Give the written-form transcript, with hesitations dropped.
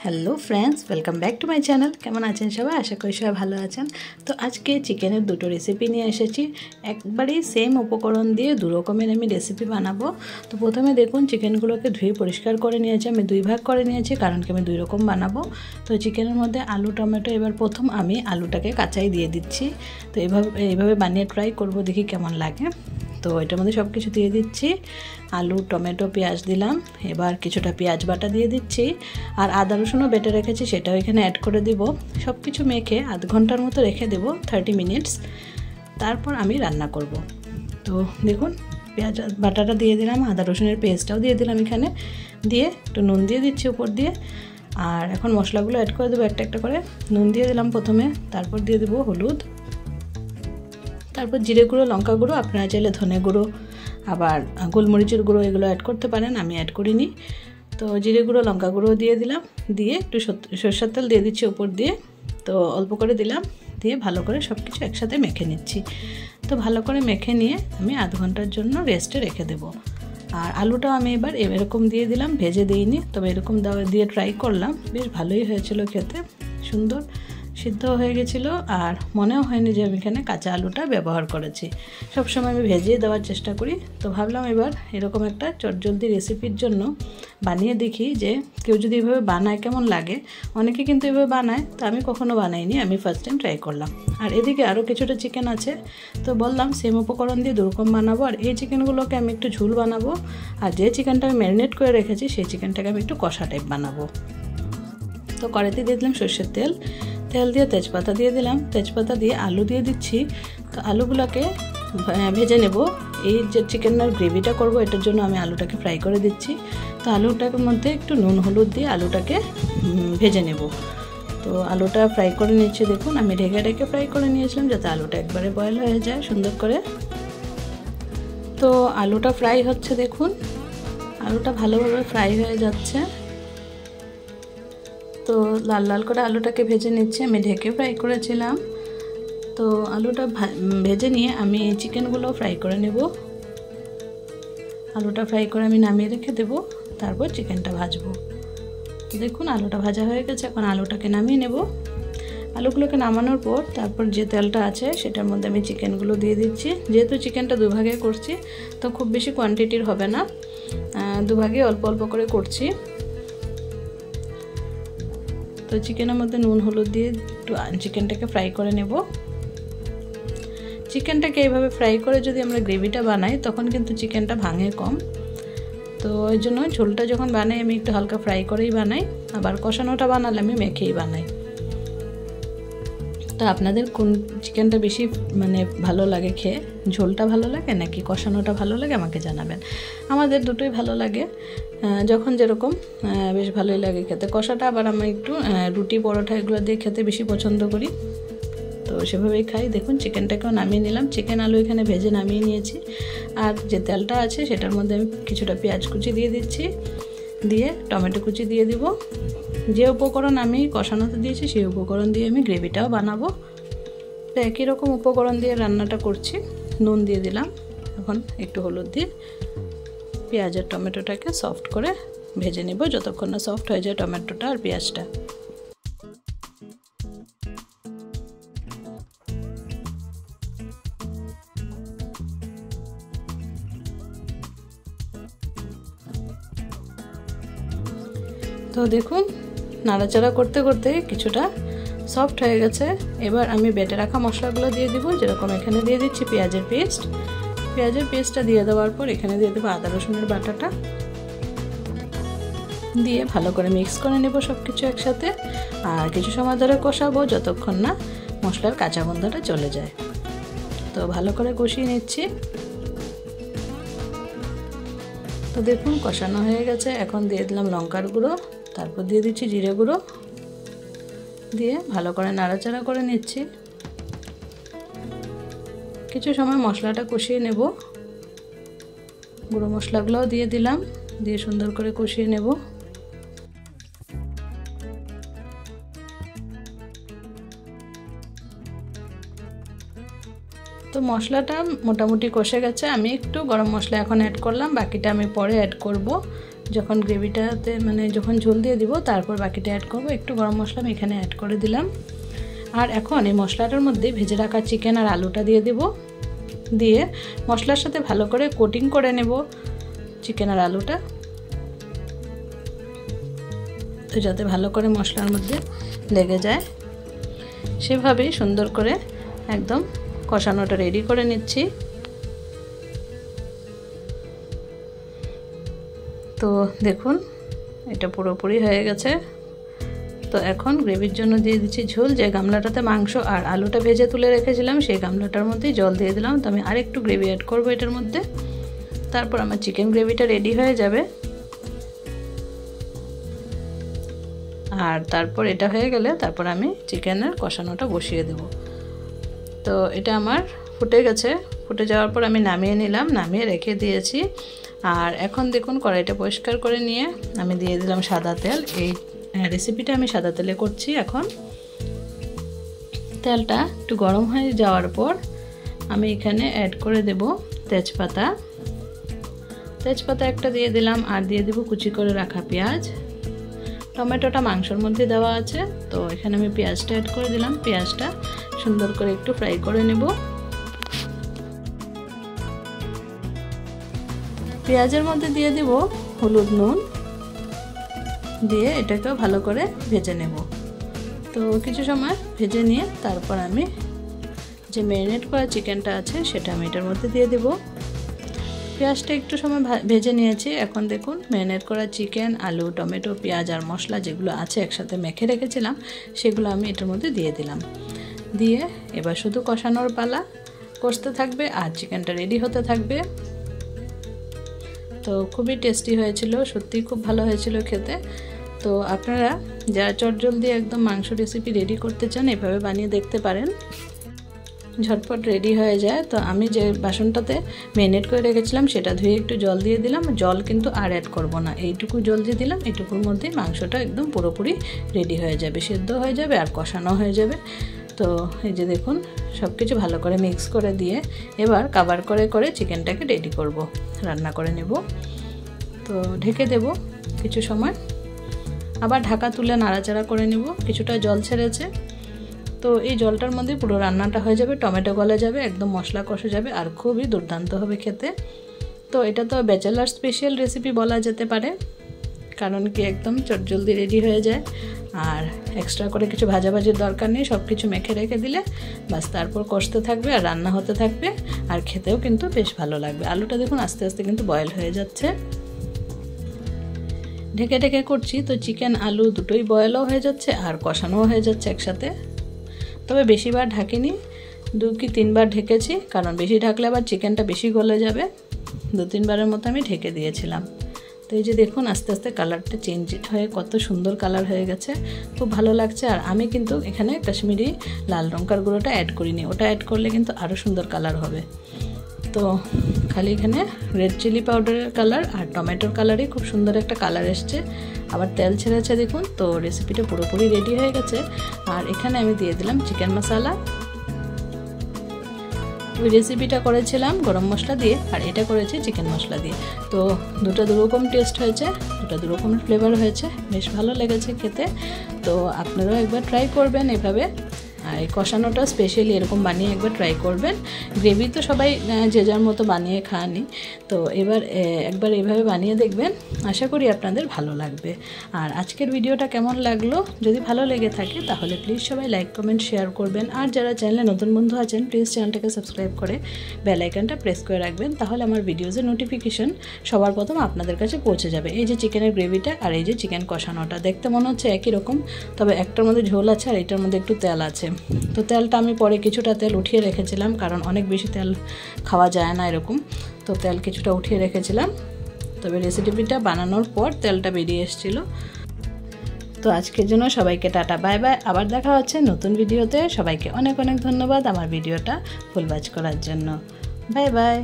Hello friends, welcome back to my channel. কেমন আছেন সবাই? আশা করি সবাই ভালো আছেন। তো আজকে চিকেনের দুটো রেসিপি নিয়ে এসেছি। একবারেই সেম উপকরণ দিয়ে দু রকমের আমি রেসিপি বানাবো। তো প্রথমে দেখুন, চিকেনগুলোকে ধুয়ে পরিষ্কার করে নিয়েছি। আমি দুই ভাগ করে নিয়েছি, কারণ কি আমি দুই রকম বানাবো। তো চিকেনের মধ্যে আলু টমেটো, এবার প্রথম আমি আলুটাকে কাঁচাই দিয়ে দিচ্ছি। তো এইভাবে বানিয়ে ট্রাই করব, দেখি কেমন লাগে। তো এটার মধ্যে সব কিছু দিয়ে দিচ্ছি, আলু টমেটো পেঁয়াজ দিলাম। এবার কিছুটা পেঁয়াজ বাটা দিয়ে দিচ্ছি, আর আদা রসুনও বেটে রেখেছি সেটাও এখানে অ্যাড করে দিব। সব কিছু মেখে আধ ঘন্টার মতো রেখে দেব, 30 মিনিটস। তারপর আমি রান্না করব। তো দেখুন, পেঁয়াজ বাটাটা দিয়ে দিলাম, আদা রসুনের পেস্টটাও দিয়ে দিলাম এখানে, দিয়ে একটু নুন দিয়ে দিচ্ছি উপর দিয়ে। আর এখন মশলাগুলো অ্যাড করে দেবো একটা একটা করে। নুন দিয়ে দিলাম প্রথমে, তারপর দিয়ে দেবো হলুদ, তারপর জিরে গুঁড়ো, লঙ্কা গুঁড়ো, আপনারা চাইলে ধনে গুঁড়ো আবার গোলমরিচের গুঁড়ো এগুলো অ্যাড করতে পারেন, আমি অ্যাড করিনি। তো জিরে গুঁড়ো লঙ্কা গুঁড়ো দিয়ে দিলাম, দিয়ে একটু সরষের তেল দিয়ে দিচ্ছি উপর দিয়ে। তো অল্প করে দিলাম, দিয়ে ভালো করে সব কিছু একসাথে মেখে নিচ্ছি। তো ভালো করে মেখে নিয়ে আমি আধ ঘন্টার জন্য রেস্টে রেখে দেবো। আর আলুটা আমি এবার এরকম দিয়ে দিলাম, ভেজে দিইনি, তবে এরকম দিয়ে ট্রাই করলাম, বেশ ভালোই হয়েছিল খেতে, সুন্দর সিদ্ধ হয়ে গেছিলো। আর মনেও হয়নি যে আমি এখানে কাঁচা আলুটা ব্যবহার করেছি। সবসময় আমি ভেজিয়ে দেওয়ার চেষ্টা করি। তো ভাবলাম এবার এরকম একটা চটজলদি রেসিপির জন্য বানিয়ে দেখি, যে কেউ যদি এভাবে বানায় কেমন লাগে। অনেকে কিন্তু এভাবে বানায়, তো আমি কখনো বানাইনি, আমি ফার্স্ট টাইম ট্রাই করলাম। আর এদিকে আরও কিছুটা চিকেন আছে, তো বললাম সেম উপকরণ দিয়ে দুরকম বানাবো। আর এই চিকেনগুলোকে আমি একটু ঝোল বানাবো, আর যে চিকেনটা আমি ম্যারিনেট করে রেখেছি সেই চিকেনটাকে আমি একটু কষা টাইপ বানাবো। তো কড়াইতে দিয়ে দিলাম সর্ষের তেল, তেল দিয়ে তেজপাতা দিয়ে দিলাম, তেজপাতা দিয়ে আলু দিয়ে দিচ্ছি। তো আলুগুলোকে ভেজে নেব। এই যে চিকেনের গ্রেভিটা করব, এটার জন্য আমি আলুটাকে ফ্রাই করে দিচ্ছি। তো আলুটার মধ্যে একটু নুন হলুদ দিয়ে আলুটাকে ভেজে নেব। তো আলুটা ফ্রাই করে নিচ্ছি। দেখুন, আমি ঢেকে ঢেকে ফ্রাই করে নিয়েছিলাম, যাতে আলুটা একবারে বয়েল হয়ে যায় সুন্দর করে। তো আলুটা ফ্রাই হচ্ছে, দেখুন আলুটা ভালোভাবে ফ্রাই হয়ে যাচ্ছে। তো লাল লাল করে আলুটাকে ভেজে নিচ্ছি, আমি ঢেকে ফ্রাই করেছিলাম। তো আলুটা ভেজে নিয়ে আমি চিকেনগুলো ফ্রাই করে নেব। আলুটা ফ্রাই করে আমি নামিয়ে রেখে দেব, তারপর চিকেনটা ভাজবো। তো দেখুন, আলুটা ভাজা হয়ে গেছে, এখন আলুটাকে নামিয়ে নেব। আলুগুলোকে নামানোর পর তারপর যে তেলটা আছে সেটার মধ্যে আমি চিকেনগুলো দিয়ে দিচ্ছি। যেহেতু চিকেনটা দুভাগে করছি, তো খুব বেশি কোয়ান্টিটির হবে না, দুভাগে অল্প অল্প করে করছি। তো চিকেনের মধ্যে নুন হলুদ দিয়ে একটু চিকেনটাকে ফ্রাই করে নেব। চিকেনটাকে এইভাবে ফ্রাই করে যদি আমরা গ্রেভিটা বানাই, তখন কিন্তু চিকেনটা ভাঙে কম। তো ওই জন্য ঝোলটা যখন বানাই আমি একটু হালকা ফ্রাই করেই বানাই, আবার কষানোটা বানালে আমি মেখেই বানাই। তো আপনাদের কোন চিকেনটা বেশি ভালো লাগে খেয়ে, ঝোলটা ভালো লাগে নাকি কষানোটা ভালো লাগে, আমাকে জানাবেন। আমাদের দুটোই ভালো লাগে, যখন যেরকম বেশ ভালোই লাগে খেতে। কষাটা আবার আমি একটু রুটি পরোটা এগুলো দিয়ে খেতে বেশি পছন্দ করি, তো সেভাবেই খাই। দেখুন, চিকেনটাকেও নামিয়ে নিলাম, চিকেন আলু এখানে ভেজে নামিয়ে নিয়েছি। আর যে তেলটা আছে সেটার মধ্যে আমি কিছুটা পেঁয়াজ কুচি দিয়ে দিচ্ছি, দিয়ে টমেটো কুচি দিয়ে দিব। যে উপকরণ আমি কষানোতে দিয়েছি সেই উপকরণ দিয়ে আমি গ্রেভিটাও বানাবো। তো একই রকম উপকরণ দিয়ে রান্নাটা করছি। নুন দিয়ে দিলাম, এখন একটু হলুদ দিয়ে পেঁয়াজ আর টমেটোটাকে সফট করে ভেজে নেব, যতক্ষণ না সফট হয়ে যায় টমেটোটা আর পেঁয়াজটা। তো দেখুন, নাড়াচাড়া করতে করতে কিছুটা সফট হয়ে গেছে। এবার আমি বেটে রাখা মশলাগুলো দিয়ে দিব, যেরকম এখানে দিয়ে দিচ্ছি পেঁয়াজের পেস্টটা দিয়ে দেওয়ার পর এখানে দিয়ে দেবো আদা রসুনের বাটাটা, দিয়ে ভালো করে মিক্স করে নেব সব কিছু একসাথে। আর কিছু সময় ধরে কষাবো, যতক্ষণ না মশলার কাঁচা গন্ধটা চলে যায়। তো ভালো করে কষিয়ে নিচ্ছি। তো দেখুন, কষানো হয়ে গেছে। এখন দিয়ে দিলাম লঙ্কার গুঁড়ো, তারপর দিয়ে দিচ্ছি জিরে গুঁড়ো, দিয়ে ভালো করে নাড়াচাড়া করে নিচ্ছি। কিছু সময় মশলাটা কষিয়ে নেব। গুঁড়ো মশলাগুলোও দিয়ে দিলাম, দিয়ে সুন্দর করে কষিয়ে নেব। তো মশলাটা মোটামুটি কষে গেছে। আমি একটু গরম মশলা এখন অ্যাড করলাম, বাকিটা আমি পরে অ্যাড করব। যখন গ্রেভিটাতে মানে যখন ঝোল দিয়ে দিব তারপর বাকিটা অ্যাড করব। একটু গরম মশলা আমি এখানে অ্যাড করে দিলাম। আর এখন এই মশলাটার মধ্যে ভেজে রাখা চিকেন আর আলুটা দিয়ে দেব। দিয়ে মশলার সাথে ভালো করে কোটিং করে নেব চিকেন আর আলুটা, তো যাতে ভালো করে মশলার মধ্যে লেগে যায় সেভাবেই সুন্দর করে একদম কষানোটা রেডি করে নিচ্ছি। তো দেখুন এটা পুরোপুরি হয়ে গেছে। তো এখন গ্রেভির জন্য দিয়ে দিচ্ছি ঝোল। যে গামলাটাতে মাংস আর আলুটা ভেজে তুলে রেখেছিলাম সেই গামলাটার মধ্যেই জল দিয়ে দিলাম। তো আমি আরেকটু গ্রেভি অ্যাড করবো এটার মধ্যে, তারপর আমার চিকেন গ্রেভিটা রেডি হয়ে যাবে। আর তারপর এটা হয়ে গেলে তারপর আমি চিকেনের কষানোটা বসিয়ে দেব। তো এটা আমার ফুটে গেছে, ফুটে যাওয়ার পর আমি নামিয়ে নিলাম, নামিয়ে রেখে দিয়েছি। আর এখন দেখুন কড়াইটা পরিষ্কার করে নিয়ে আমি দিয়ে দিলাম সাদা তেল। এই রেসিপিটা আমি সাদা তেলে করছি। এখন তেলটা একটু গরম হয়ে যাওয়ার পর আমি এখানে অ্যাড করে দেব তেজপাতা। তেজপাতা একটা দিয়ে দিলাম, আর দিয়ে দেব কুচি করে রাখা পেঁয়াজ। টমেটোটা মাংসের মধ্যে দেওয়া আছে, তো এখানে আমি পেঁয়াজটা অ্যাড করে দিলাম। পেঁয়াজটা সুন্দর করে একটু ফ্রাই করে নেব। পেঁয়াজের মধ্যে দিয়ে দেব হলুদ নুন, দিয়ে এটাকেও ভালো করে ভেজে নেব। তো কিছু সময় ভেজে নিয়ে তারপর আমি যে ম্যারিনেট করা চিকেনটা আছে সেটা আমি এটার মধ্যে দিয়ে দেব। পেঁয়াজটা একটু সময় ভেজে নিয়েছি। এখন দেখুন ম্যারিনেট করা চিকেন, আলু, টমেটো, পেঁয়াজ আর মশলা যেগুলো আছে একসাথে মেখে রেখেছিলাম সেগুলো আমি এটার মধ্যে দিয়ে দিলাম। দিয়ে এবার শুধু কষানোর পালা, কষতে থাকবে আর চিকেনটা রেডি হতে থাকবে। তো খুবই টেস্টি হয়েছিল, সত্যি খুব ভালো হয়েছিল খেতে। তো আপনারা যারা চটজলদি একদম মাংস রেসিপি রেডি করতে চান এভাবে বানিয়ে দেখতে পারেন, ঝটপট রেডি হয়ে যায়। তো আমি যে বাসনটাতে ম্যারিনেট করে রেখেছিলাম সেটা ধুয়ে একটু জল দিয়ে দিলাম। জল কিন্তু আর অ্যাড করব না, এইটুকু জল দিয়ে দিলাম। এইটুকুর মধ্যেই মাংসটা একদম পুরোপুরি রেডি হয়ে যাবে, সেদ্ধ হয়ে যাবে আর কষানো হয়ে যাবে। তো এই যে দেখুন সব কিছু ভালো করে মিক্স করে দিয়ে এবার কভার করে করে চিকেনটাকে রেডি করব, রান্না করে নেব। তো ঢেকে দেব কিছু সময়, আবার ঢাকা তুলে নাড়াচাড়া করে নেব। কিছুটা জল ছেড়েছে, তো এই জলটার মধ্যে পুরো রান্নাটা হয়ে যাবে, টমেটো গলে যাবে, একদম মশলা কষে যাবে আর খুবই দুর্দান্ত হবে খেতে। তো এটা তো ব্যাচেলার স্পেশাল রেসিপি বলা যেতে পারে, কারণ কি একদম চটজলদি রেডি হয়ে যায় আর এক্সট্রা করে কিছু ভাজাভাজির দরকার নেই। সব কিছু মেখে রেখে দিলে বাস তারপর কষতে থাকবে আর রান্না হতে থাকবে, আর খেতেও কিন্তু বেশ ভালো লাগবে। আলুটা দেখুন আস্তে আস্তে কিন্তু বয়েল হয়ে যাচ্ছে। ঢেকে ঢেকে করছি, তো চিকেন আলু দুটোই বয়েলও হয়ে যাচ্ছে আর কষানোও হয়ে যাচ্ছে একসাথে। তবে বেশিবার ঢাকিনি, 2 কি 3 বার ঢেকেছি, কারণ বেশি ঢাকলে আবার চিকেনটা বেশি গলে যাবে। 2-3 বারের মতো আমি ঢেকে দিয়েছিলাম। তো এই যে দেখুন আস্তে আস্তে কালারটা চেঞ্জ হয়ে কত সুন্দর কালার হয়ে গেছে, খুব ভালো লাগছে। আর আমি কিন্তু এখানে কাশ্মীরি লাল লঙ্কার গুঁড়োটা অ্যাড করিনি, ওটা অ্যাড করলে কিন্তু আরও সুন্দর কালার হবে। তো খালি এখানে রেড চিলি পাউডারের কালার আর টমেটোর কালারই খুব সুন্দর একটা কালার এসছে, আবার তেল ছেড়েছে দেখুন। তো রেসিপিটা পুরোপুরি রেডি হয়ে গেছে। আর এখানে আমি দিয়ে দিলাম চিকেন মশলা। ওই রেসিপিটা করেছিলাম গরম মশলা দিয়ে, আর এটা করেছি চিকেন মশলা দিয়ে। তো দুটো দুরকম টেস্ট হয়েছে, দুটো দুরকমের ফ্লেভার হয়েছে, বেশ ভালো লেগেছে খেতে। তো আপনারাও একবার ট্রাই করবেন এভাবে। আর এই কষানোটা স্পেশালি এরকম বানিয়ে একবার ট্রাই করবেন। গ্রেভি তো সবাই যে যার মতো বানিয়ে খানই, তো এবার একবার এইভাবে বানিয়ে দেখবেন, আশা করি আপনাদের ভালো লাগবে। আর আজকের ভিডিওটা কেমন লাগলো, যদি ভালো লেগে থাকে তাহলে প্লিজ সবাই লাইক কমেন্ট শেয়ার করবেন। আর যারা চ্যানেলে নতুন বন্ধু আছেন প্লিজ চ্যানেলটাকে সাবস্ক্রাইব করে বেল আইকনটা প্রেস করে রাখবেন, তাহলে আমার ভিডিওসের নোটিফিকেশন সবার প্রথম আপনাদের কাছে পৌঁছে যাবে। এই যে চিকেনের গ্রেভিটা আর এই যে চিকেন কষানোটা দেখতে মনে হচ্ছে একই রকম, তবে একটার মধ্যে ঝোল আছে আর এটার মধ্যে একটু তেল আছে। তো তেলটা আমি পরে কিছুটা তেল উঠিয়ে রেখেছিলাম, কারণ অনেক বেশি তেল খাওয়া যায় না এরকম, তো তেল কিছুটা উঠিয়ে রেখেছিলাম। তবে রেসিপিটা বানানোর পর তেলটা বেরিয়ে এসেছিল। তো আজকের জন্য সবাইকে টাটা বাই বাই, আবার দেখা হচ্ছে নতুন ভিডিওতে। সবাইকে অনেক অনেক ধন্যবাদ আমার ভিডিওটা ফুল ওয়াচ করার জন্য। Bye bye.